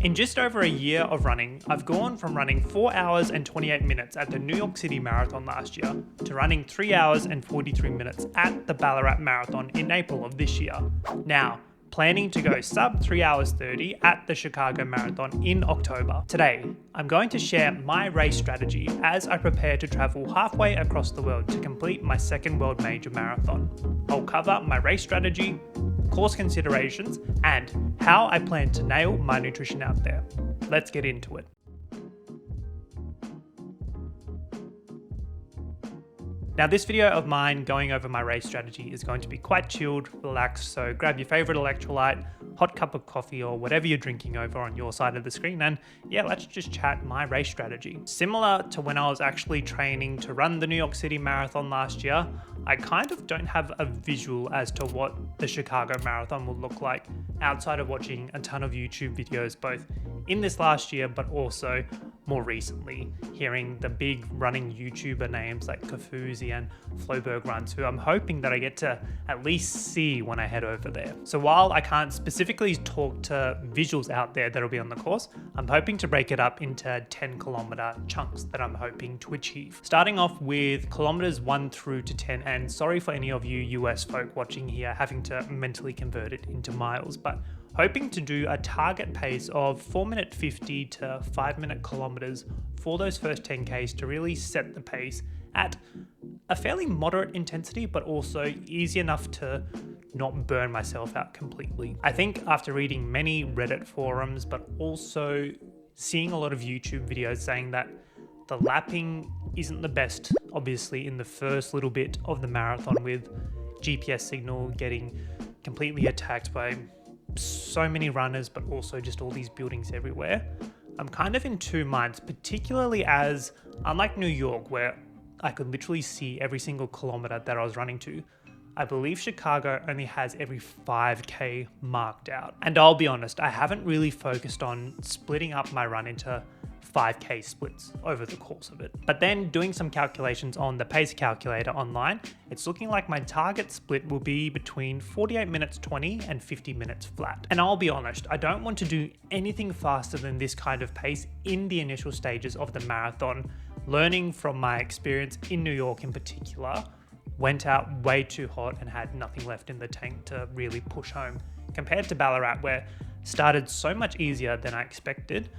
In just over a year of running, I've gone from running 4 hours and 28 minutes at the New York City Marathon last year to running 3 hours and 43 minutes at the Ballarat Marathon in April of this year. Now, planning to go sub 3 hours 30 at the Chicago Marathon in October. Today, I'm going to share my race strategy as I prepare to travel halfway across the world to complete my second world major marathon. I'll cover my race strategy, course considerations, and how I plan to nail my nutrition out there. Let's get into it. Now, this video of mine going over my race strategy is going to be quite chilled, relaxed, so grab your favorite electrolyte, hot cup of coffee, or whatever you're drinking over on your side of the screen, and yeah, let's just chat my race strategy. Similar to when I was actually training to run the New York City Marathon last year, I kind of don't have a visual as to what the Chicago Marathon will look like outside of watching a ton of YouTube videos, both in this last year, but also more recently, hearing the big running YouTuber names like Kofuzi and Floberg Runs, who I'm hoping that I get to at least see when I head over there. So while I can't specifically talk to visuals out there that'll be on the course, I'm hoping to break it up into 10-kilometer chunks that I'm hoping to achieve. Starting off with kilometers 1 through to 10, and sorry for any of you US folk watching here having to mentally convert it into miles, but hoping to do a target pace of 4-minute 50 to 5-minute kilometers for those first 10Ks to really set the pace at a fairly moderate intensity, but also easy enough to not burn myself out completely. I think after reading many Reddit forums, but also seeing a lot of YouTube videos saying that the lapping isn't the best, obviously in the first little bit of the marathon, with GPS signal getting completely attacked by so many runners, but also just all these buildings everywhere. I'm kind of in two minds, particularly as, unlike New York, where I could literally see every single kilometer that I was running to, I believe Chicago only has every 5K marked out. And I'll be honest, I haven't really focused on splitting up my run into 5K splits over the course of it. But then doing some calculations on the pace calculator online, it's looking like my target split will be between 48 minutes 20 and 50 minutes flat. And I'll be honest, I don't want to do anything faster than this kind of pace in the initial stages of the marathon. Learning from my experience in New York in particular, went out way too hot and had nothing left in the tank to really push home, compared to Ballarat, where started so much easier than I expected,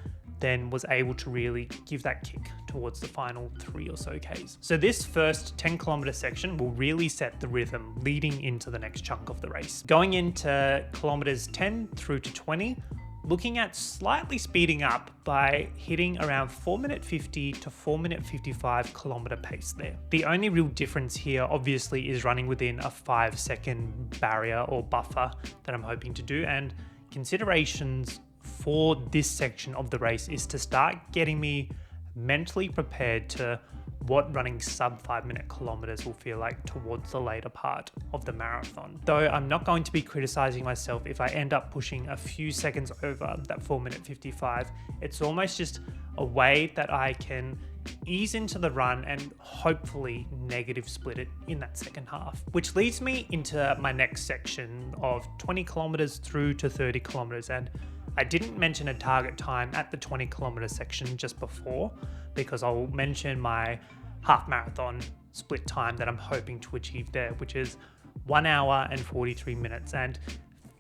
then was able to really give that kick towards the final 3 or so Ks. So this first 10-kilometer section will really set the rhythm leading into the next chunk of the race. Going into kilometers 10 through to 20, looking at slightly speeding up by hitting around 4-minute 50 to 4-minute 55 kilometer pace there. The only real difference here obviously is running within a 5-second barrier or buffer that I'm hoping to do, and considerations for this section of the race is to start getting me mentally prepared to what running sub 5-minute kilometers will feel like towards the later part of the marathon. Though I'm not going to be criticizing myself if I end up pushing a few seconds over that 4-minute 55. It's almost just a way that I can ease into the run and hopefully negative split it in that second half. Which leads me into my next section of 20 kilometers through to 30 kilometers, and I didn't mention a target time at the 20 kilometer section just before, because I'll mention my half marathon split time that I'm hoping to achieve there, which is 1 hour and 43 minutes. And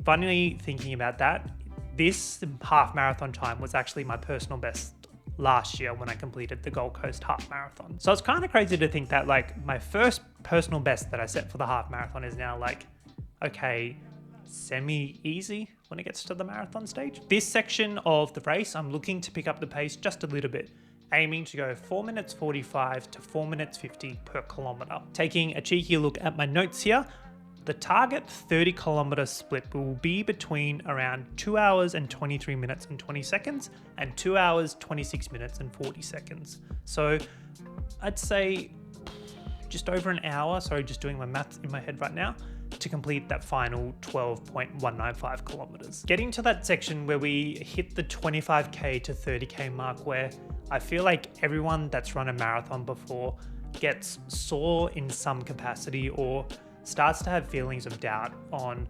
funnily thinking about that, this half marathon time was actually my personal best last year when I completed the Gold Coast half marathon. So it's kind of crazy to think that like my first personal best that I set for the half marathon is now like, okay, semi-easy when it gets to the marathon stage. This section of the race, I'm looking to pick up the pace just a little bit, aiming to go 4 minutes 45 to 4 minutes 50 per kilometer. Taking a cheeky look at my notes here, the target 30 kilometer split will be between around 2 hours and 23 minutes and 20 seconds and 2 hours, 26 minutes and 40 seconds. So I'd say just over an hour, sorry, just doing my maths in my head right now, to complete that final 12.195 kilometers. Getting to that section where we hit the 25K to 30K mark, where I feel like everyone that's run a marathon before gets sore in some capacity or starts to have feelings of doubt on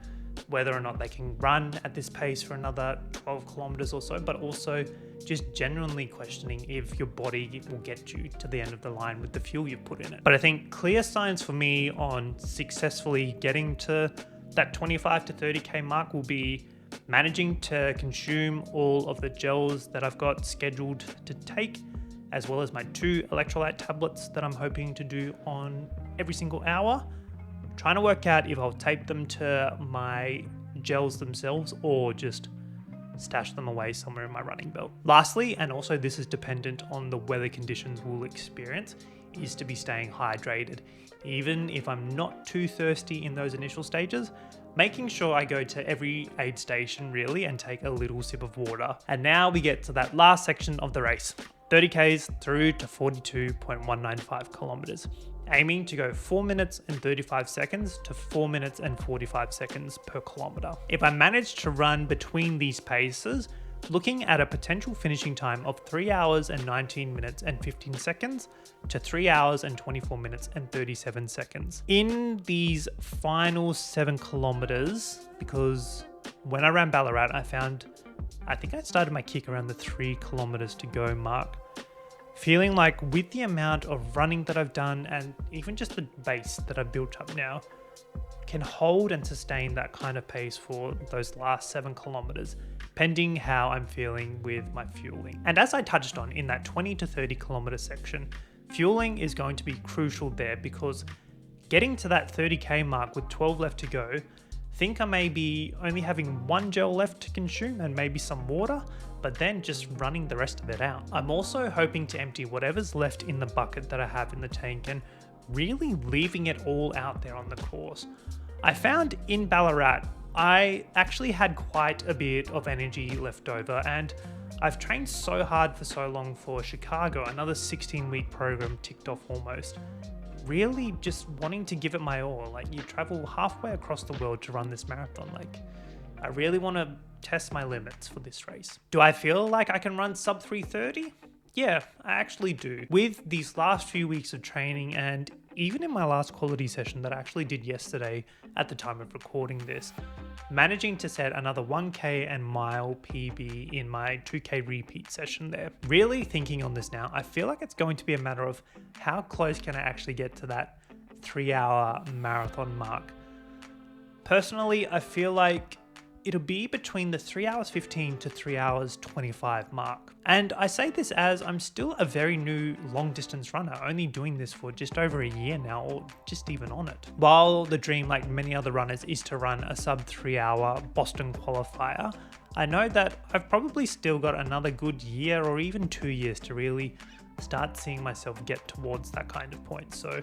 whether or not they can run at this pace for another 12 kilometers or so, but also just genuinely questioning if your body will get you to the end of the line with the fuel you've put in it. But I think clear signs for me on successfully getting to that 25 to 30k mark will be managing to consume all of the gels that I've got scheduled to take, as well as my 2 electrolyte tablets that I'm hoping to do on every single hour. Trying to work out if I'll tape them to my gels themselves or just stash them away somewhere in my running belt. Lastly, and also this is dependent on the weather conditions we'll experience, is to be staying hydrated. Even if I'm not too thirsty in those initial stages, making sure I go to every aid station really and take a little sip of water. And now we get to that last section of the race, 30Ks through to 42.195 kilometers, aiming to go 4 minutes and 35 seconds to 4 minutes and 45 seconds per kilometer. If I manage to run between these paces, looking at a potential finishing time of 3 hours and 19 minutes and 15 seconds to 3 hours and 24 minutes and 37 seconds. In these final 7 kilometers, because when I ran Ballarat, I think I started my kick around the 3 kilometers to go mark. Feeling like with the amount of running that I've done and even just the base that I've built up now, can hold and sustain that kind of pace for those last 7 kilometers, pending how I'm feeling with my fueling. And as I touched on in that 20 to 30 kilometer section, fueling is going to be crucial there, because getting to that 30k mark with 12 left to go, think I may be only having 1 gel left to consume and maybe some water, but then just running the rest of it out. I'm also hoping to empty whatever's left in the bucket that I have in the tank and really leaving it all out there on the course. I found in Ballarat, I actually had quite a bit of energy left over, and I've trained so hard for so long for Chicago, another 16-week program ticked off almost. Really just wanting to give it my all. Like, you travel halfway across the world to run this marathon. Like, I really want to test my limits for this race. Do I feel like I can run sub 3:30? Yeah, I actually do. With these last few weeks of training, and even in my last quality session that I actually did yesterday at the time of recording this, managing to set another 1k and mile PB in my 2k repeat session there. Really thinking on this now, I feel like it's going to be a matter of how close can I actually get to that 3-hour marathon mark. Personally, I feel like it'll be between the 3 hours 15 to 3 hours 25 mark. And I say this as I'm still a very new long distance runner, only doing this for just over a year now, or just even on it. While the dream, like many other runners, is to run a sub 3 hour Boston qualifier, I know that I've probably still got another good year or even 2 years to really start seeing myself get towards that kind of point. So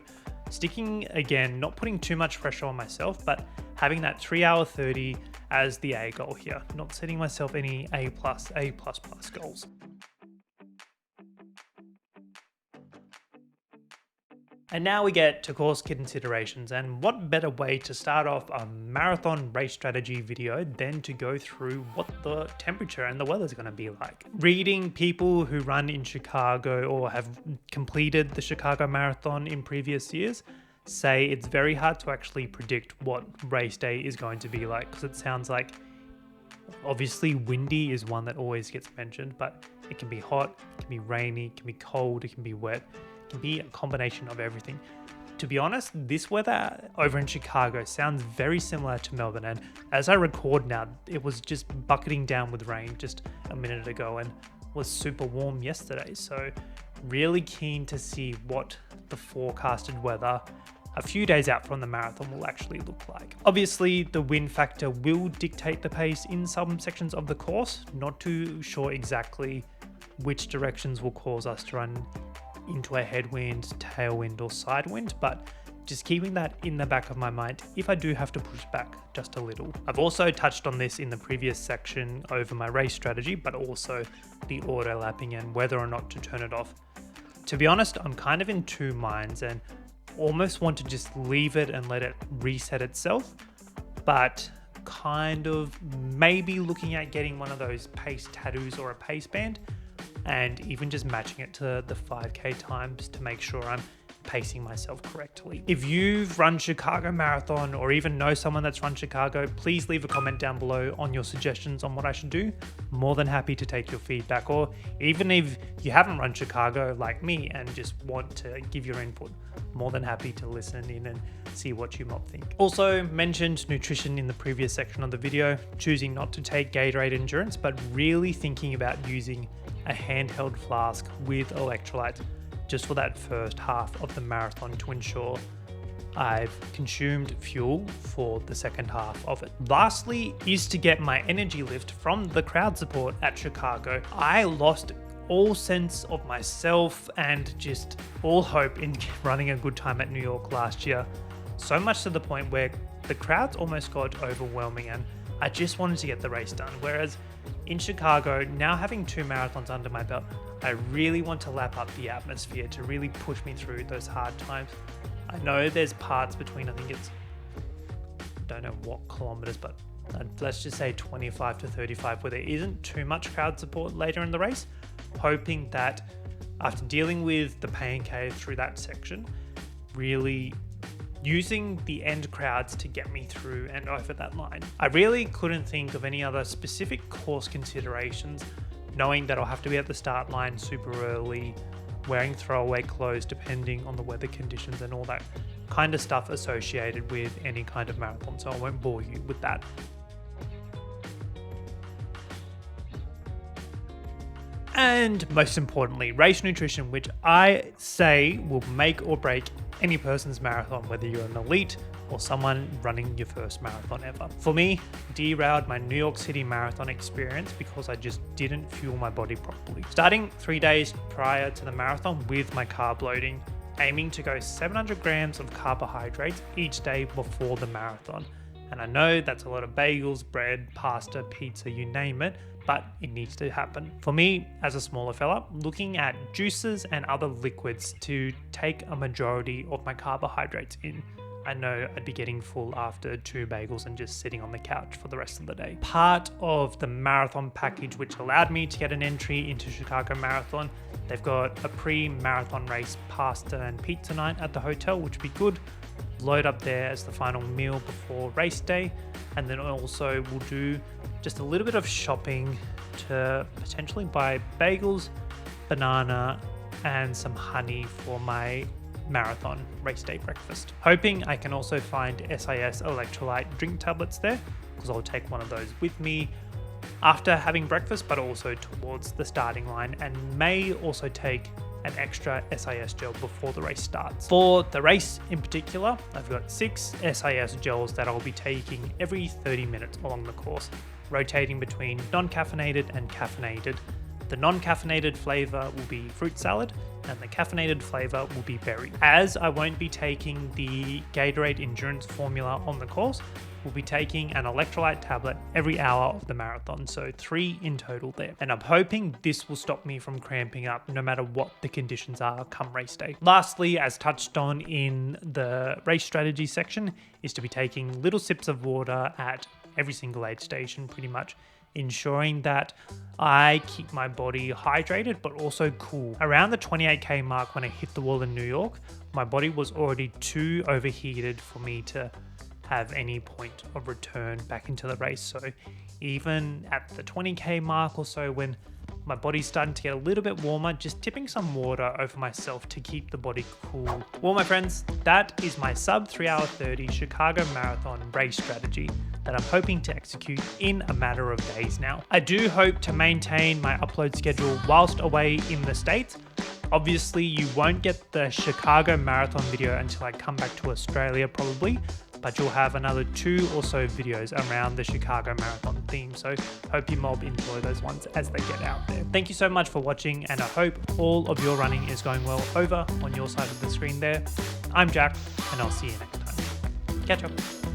sticking, again, not putting too much pressure on myself, but having that 3 hour 30 as the A goal here, not setting myself any A+, A++ goals. And now we get to course considerations, and what better way to start off a marathon race strategy video than to go through what the temperature and the weather is going to be like. Reading people who run in Chicago or have completed the Chicago Marathon in previous years say it's very hard to actually predict what race day is going to be like, because it sounds like, obviously windy is one that always gets mentioned, but it can be hot, it can be rainy, it can be cold, it can be wet. Can be a combination of everything. To be honest, this weather over in Chicago sounds very similar to Melbourne, and as I record now, it was just bucketing down with rain just a minute ago and was super warm yesterday. So really keen to see what the forecasted weather a few days out from the marathon will actually look like. Obviously, the wind factor will dictate the pace in some sections of the course. Not too sure exactly which directions will cause us to run into a headwind, tailwind, or sidewind, but just keeping that in the back of my mind if I do have to push back just a little. I've also touched on this in the previous section over my race strategy, but also the auto lapping and whether or not to turn it off. To be honest, I'm kind of in two minds and almost want to just leave it and let it reset itself, but kind of maybe looking at getting one of those pace tattoos or a pace band, and even just matching it to the 5k times to make sure I'm pacing myself correctly. If you've run Chicago Marathon or even know someone that's run Chicago, please leave a comment down below on your suggestions on what I should do. More than happy to take your feedback, or even if you haven't run Chicago like me and just want to give your input, more than happy to listen in and see what you might think. Also mentioned nutrition in the previous section of the video, choosing not to take Gatorade Endurance, but really thinking about using a handheld flask with electrolytes just for that first half of the marathon to ensure I've consumed fuel for the second half of it. Lastly is to get my energy lift from the crowd support at Chicago. I lost all sense of myself and just all hope in running a good time at New York last year. So much to the point where the crowds almost got overwhelming and I just wanted to get the race done. Whereas in Chicago, now having 2 marathons under my belt, I really want to lap up the atmosphere to really push me through those hard times. I know there's parts between, I think it's, don't know what kilometers, but let's just say 25 to 35 where there isn't too much crowd support later in the race, hoping that after dealing with the pain cave through that section, really using the end crowds to get me through and over that line. I really couldn't think of any other specific course considerations, knowing that I'll have to be at the start line super early, wearing throwaway clothes depending on the weather conditions and all that kind of stuff associated with any kind of marathon, so I won't bore you with that. And most importantly, race nutrition, which I say will make or break any person's marathon, whether you're an elite or someone running your first marathon ever. For me, derailed my New York City marathon experience because I just didn't fuel my body properly. Starting 3 days prior to the marathon with my carb loading, aiming to go 700 grams of carbohydrates each day before the marathon. And I know that's a lot of bagels, bread, pasta, pizza, you name it, but it needs to happen. For me, as a smaller fella, looking at juices and other liquids to take a majority of my carbohydrates in. I know I'd be getting full after 2 bagels and just sitting on the couch for the rest of the day. Part of the marathon package, which allowed me to get an entry into Chicago Marathon, they've got a pre-marathon race pasta and pizza night at the hotel, which would be good. Load up there as the final meal before race day, and then also we'll do just a little bit of shopping to potentially buy bagels, banana, and some honey for my marathon race day breakfast. Hoping I can also find SIS electrolyte drink tablets there, because I'll take one of those with me after having breakfast, but also towards the starting line, and may also take an extra SIS gel before the race starts. For the race in particular, I've got 6 SIS gels that I'll be taking every 30 minutes along the course, rotating between non-caffeinated and caffeinated. The non-caffeinated flavor will be fruit salad and the caffeinated flavor will be berry. As I won't be taking the Gatorade Endurance formula on the course, we'll be taking an electrolyte tablet every hour of the marathon, so 3 in total there. And I'm hoping this will stop me from cramping up no matter what the conditions are come race day. Lastly, as touched on in the race strategy section, is to be taking little sips of water at every single aid station pretty much, ensuring that I keep my body hydrated but also cool. Around the 28k mark when I hit the wall in New York, my body was already too overheated for me to have any point of return back into the race. So even at the 20k mark or so, when my body's starting to get a little bit warmer, just tipping some water over myself to keep the body cool. Well, my friends, that is my sub 3 hour 30 Chicago Marathon race strategy that I'm hoping to execute in a matter of days now. I do hope to maintain my upload schedule whilst away in the States. Obviously, you won't get the Chicago Marathon video until I come back to Australia probably, but you'll have another 2 or so videos around the Chicago Marathon theme, so hope you mob enjoy those ones as they get out there. Thank you so much for watching, and I hope all of your running is going well over on your side of the screen there. I'm Jack, and I'll see you next time. Catch up.